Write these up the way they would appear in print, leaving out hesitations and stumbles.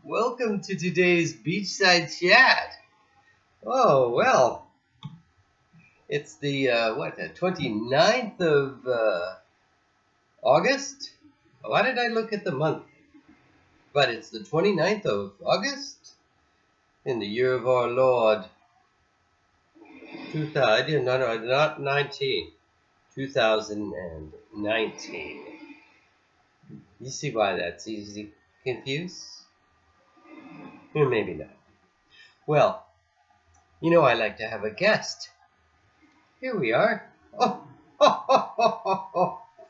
Welcome to today's Beachside chat. Oh, well, it's the 29th of August? Why did I look at the month? But it's the 29th of August in the year of our Lord 2000, no, not 19, 2019. You see why that's easy to confuse? Or maybe not. Well, I like to have a guest. Here we are. Oh,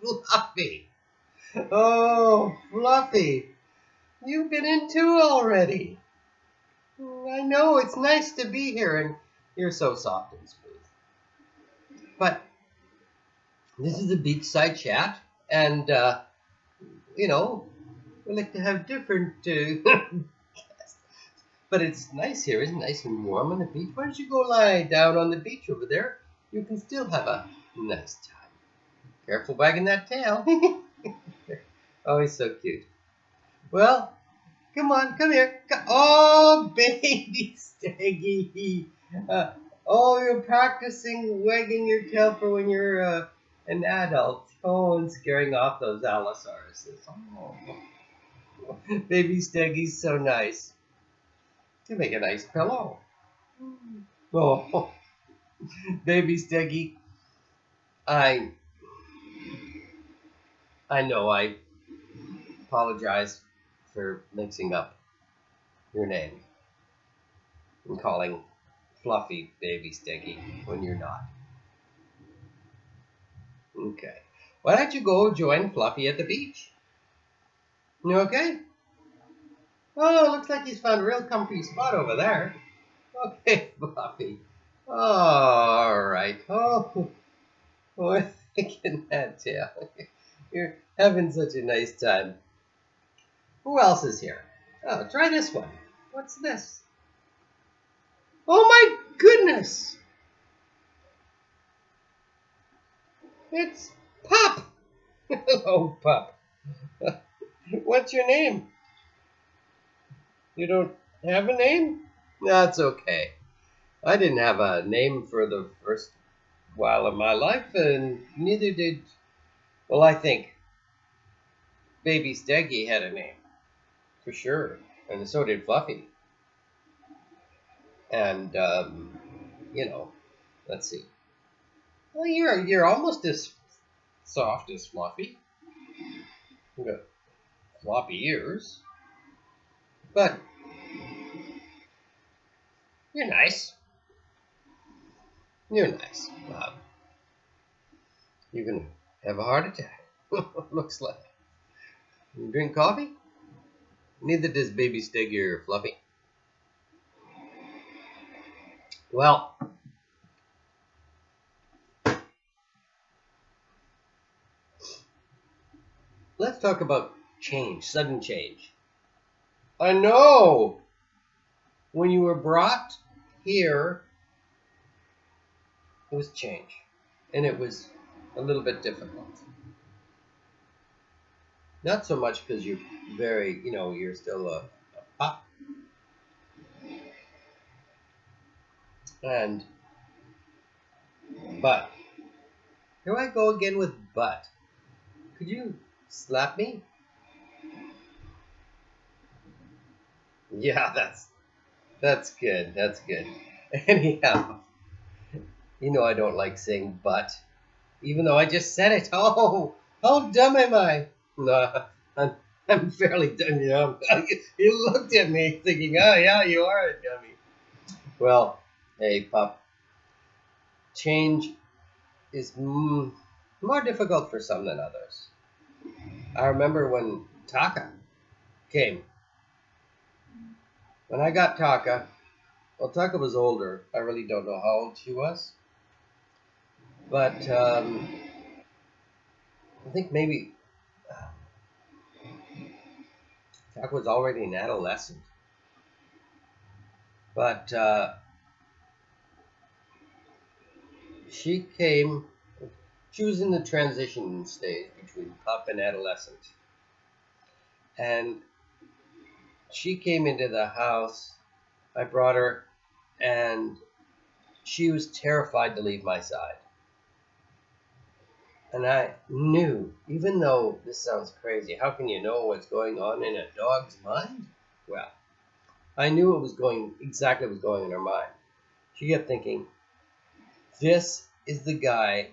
Fluffy. Oh, Fluffy. You've been in too already. I know it's nice to be here, and you're so soft and smooth. But this is a beachside chat, and, we like to have different guests. But it's nice here, isn't it? Nice and warm on the beach. Why don't you go lie down on the beach over there? You can still have a nice time. Careful wagging that tail. Oh, he's so cute. Well, come on, come here. Oh, baby Steggy. You're practicing wagging your tail for when you're an adult. Oh, and scaring off those Allosauruses. Oh, baby Steggy's so nice. You make a nice pillow. Oh, baby Steggy. I know I apologize for mixing up your name and calling Fluffy baby Steggy when you're not. Okay. Why don't you go join Fluffy at the beach? You okay? Oh, looks like he's found a real comfy spot over there. Okay, Fluffy. All right. Oh, thinking that tail. You're having such a nice time. Who else is here? Oh, try this one. What's this? Oh my goodness! It's Pup! Hello, Pup. What's your name? You don't have a name? That's okay. I didn't have a name for the first while of my life, and neither did, well, I think Baby Steggy had a name, for sure, and so did Fluffy. And, let's see. Well, you're almost as soft as Fluffy. You got floppy ears, but you're nice. You're nice. You can have a heart attack. Looks like. You drink coffee? Neither does Baby Steggy or Fluffy. Well, let's talk about change, sudden change. I know! When you were brought here, it was change. And it was a little bit difficult. Not so much because you're you're still a pup. But, here I go again with but. Could you slap me? Yeah, that's good. That's good. Anyhow, I don't like saying but, even though I just said it. Oh, how dumb am I? No, I'm fairly dumb. You looked at me thinking, oh yeah, you are a dummy. Well, hey, pup. Change is more difficult for some than others. I remember when Taka came. When I got Taka, well, Taka was older. I really don't know how old she was. But I think maybe Taka was already an adolescent. But she was in the transition stage between pup and adolescent. And she came into the house. I brought her, and she was terrified to leave my side. And I knew, even though this sounds crazy, how can you know what's going on in a dog's mind? Well, I knew exactly what was going in her mind. She kept thinking, this is the guy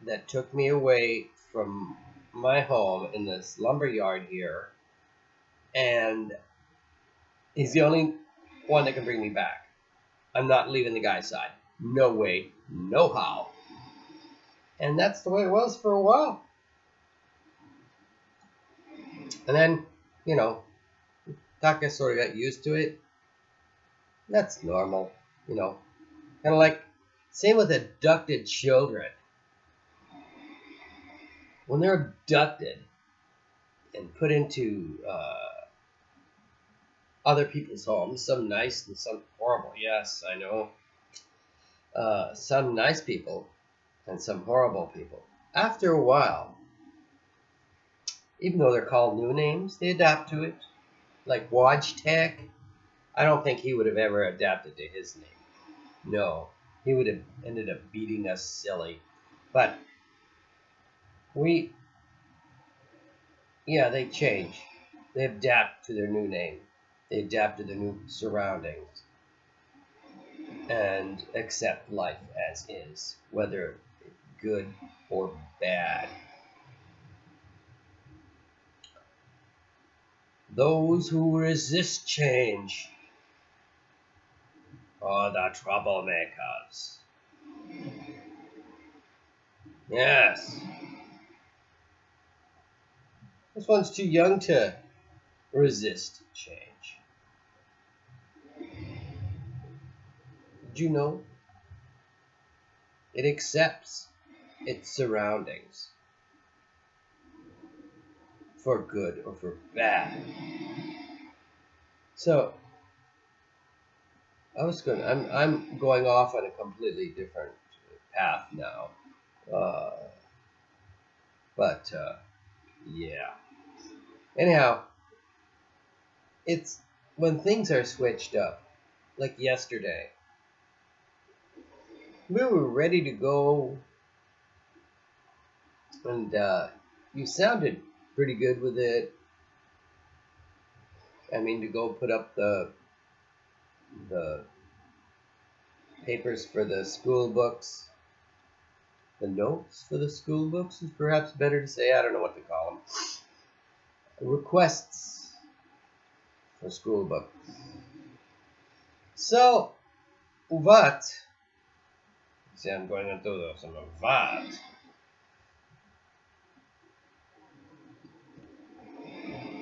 that took me away from my home in this lumber yard here, and he's the only one that can bring me back. I'm not leaving the guy's side. No way, no how. And that's the way it was for a while. And then, Taka sort of got used to it. That's normal, Kind of like, same with abducted children. When they're abducted and put into other people's homes, some nice and some horrible. Yes, I know. Some nice people and some horrible people. After a while, even though they're called new names, they adapt to it. Like Wojtek, I don't think he would have ever adapted to his name. No, he would have ended up beating us silly. But they change. They adapt to their new name. They adapt to their new surroundings and accept life as is, whether good or bad. Those who resist change are the troublemakers. Yes. This one's too young to resist change. Did you know? It accepts its surroundings for good or for bad. So I'm going off on a completely different path now. But yeah. Anyhow, it's when things are switched up, like yesterday. We were ready to go, and you sounded pretty good with it. I mean, to go put up the papers for the school books, the notes for the school books is perhaps better to say. I don't know what to call them. Requests for school books. So, what? See, I'm going into some what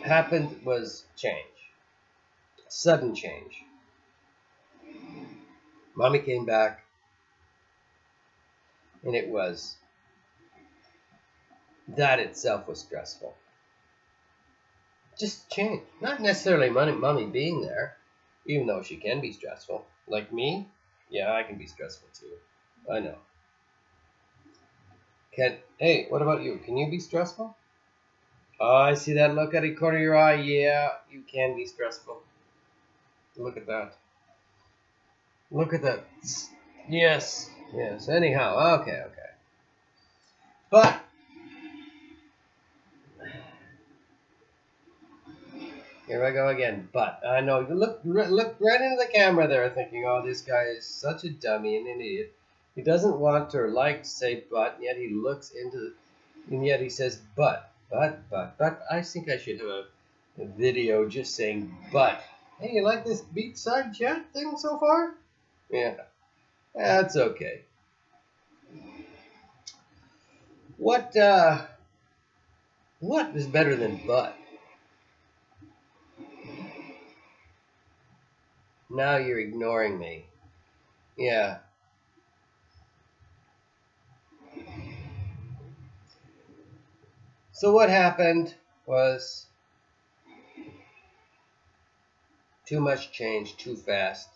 happened was change, sudden change. Mommy came back, and that itself was stressful. Just change, not necessarily mommy being there, even though she can be stressful. Like me, yeah, I can be stressful too. I know. Hey, what about you? Can you be stressful? Oh, I see that look at the corner of your eye. Yeah, you can be stressful. Look at that. Look at that. Yes. Anyhow, okay. But here I go again. But I know you look right into the camera there, thinking, "Oh, this guy is such a dummy and an idiot. He doesn't want to say but, yet he looks into, and yet he says but. I think I should have a video just saying but. Hey, you like this Beachside chat thing so far? Yeah, that's okay. What is better than but? Now you're ignoring me. Yeah. So what happened was too much change too fast.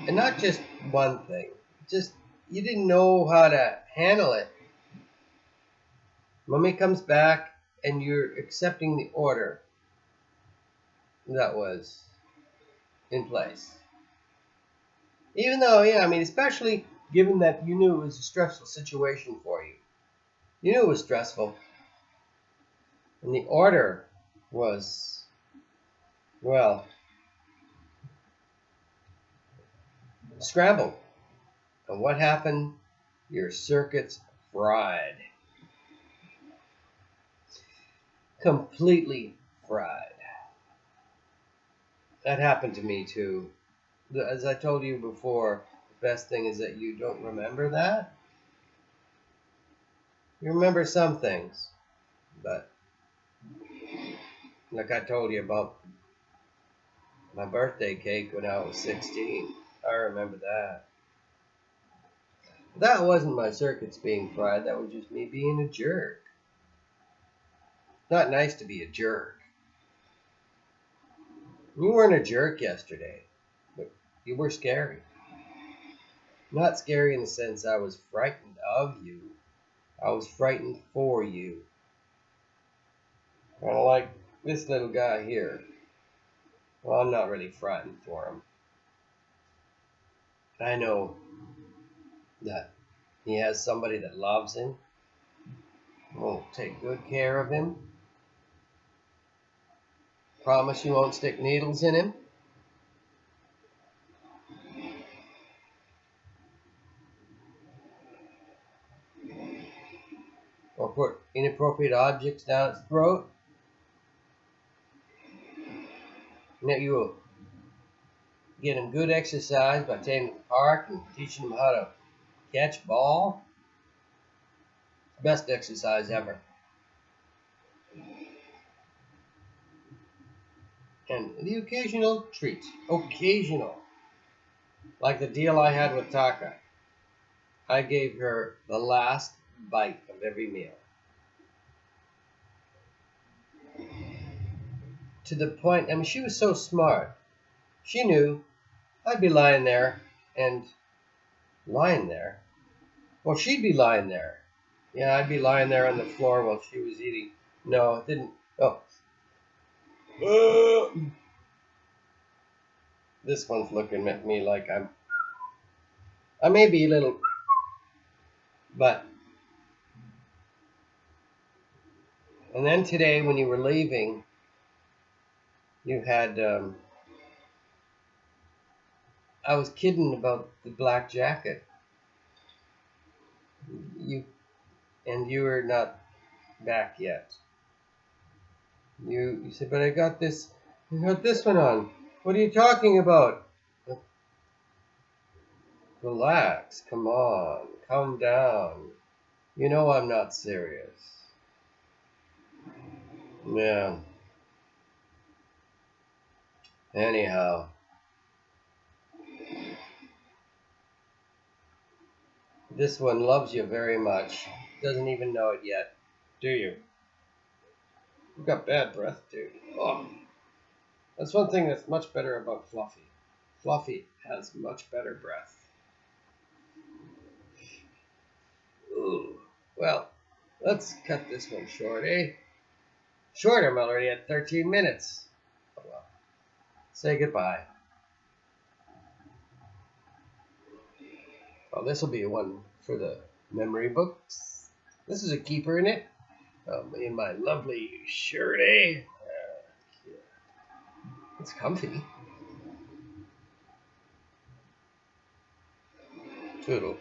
And not just one thing. Just you didn't know how to handle it. Mommy comes back and you're accepting the order. that was in place. Even though, yeah, I mean, especially given that you knew it was a stressful situation for you. You knew it was stressful. And the order was, well, scrambled. And what happened? Your circuits fried. Completely fried. That happened to me too. As I told you before, the best thing is that you don't remember that. You remember some things, but like I told you about my birthday cake when I was 16, I remember that. That wasn't my circuits being fried, that was just me being a jerk. Not nice to be a jerk. You weren't a jerk yesterday, but you were scary. Not scary in the sense I was frightened of you. I was frightened for you. Kind of like this little guy here. Well, I'm not really frightened for him. I know that he has somebody that loves him, will take good care of him. Promise you won't stick needles in him. Or put inappropriate objects down its throat. And that you will get him good exercise by taking him to the park and teaching him how to catch ball. Best exercise ever. And the occasional treat. Occasional. Like the deal I had with Taka. I gave her the last bite of every meal. To the point, I mean, she was so smart. She knew I'd be lying there and lying there. Well, she'd be lying there. Yeah, I'd be lying there on the floor while she was eating. No, it didn't. Oh. This one's looking at me like I may be a little, but. And then today when you were leaving, you had, I was kidding about the black jacket. You were not back yet. You said, but I got this one on. What are you talking about? Relax, come on, calm down. You know I'm not serious. Yeah. Anyhow. This one loves you very much. Doesn't even know it yet. Do you? You've got bad breath, dude. Oh. That's one thing that's much better about Fluffy. Fluffy has much better breath. Ooh. Well, let's cut this one short, eh? Short, I'm already at 13 minutes. Oh well. Say goodbye. Oh, this will be one for the memory books. This is a keeper in it. In my lovely shirt, eh? It's comfy. Toodles.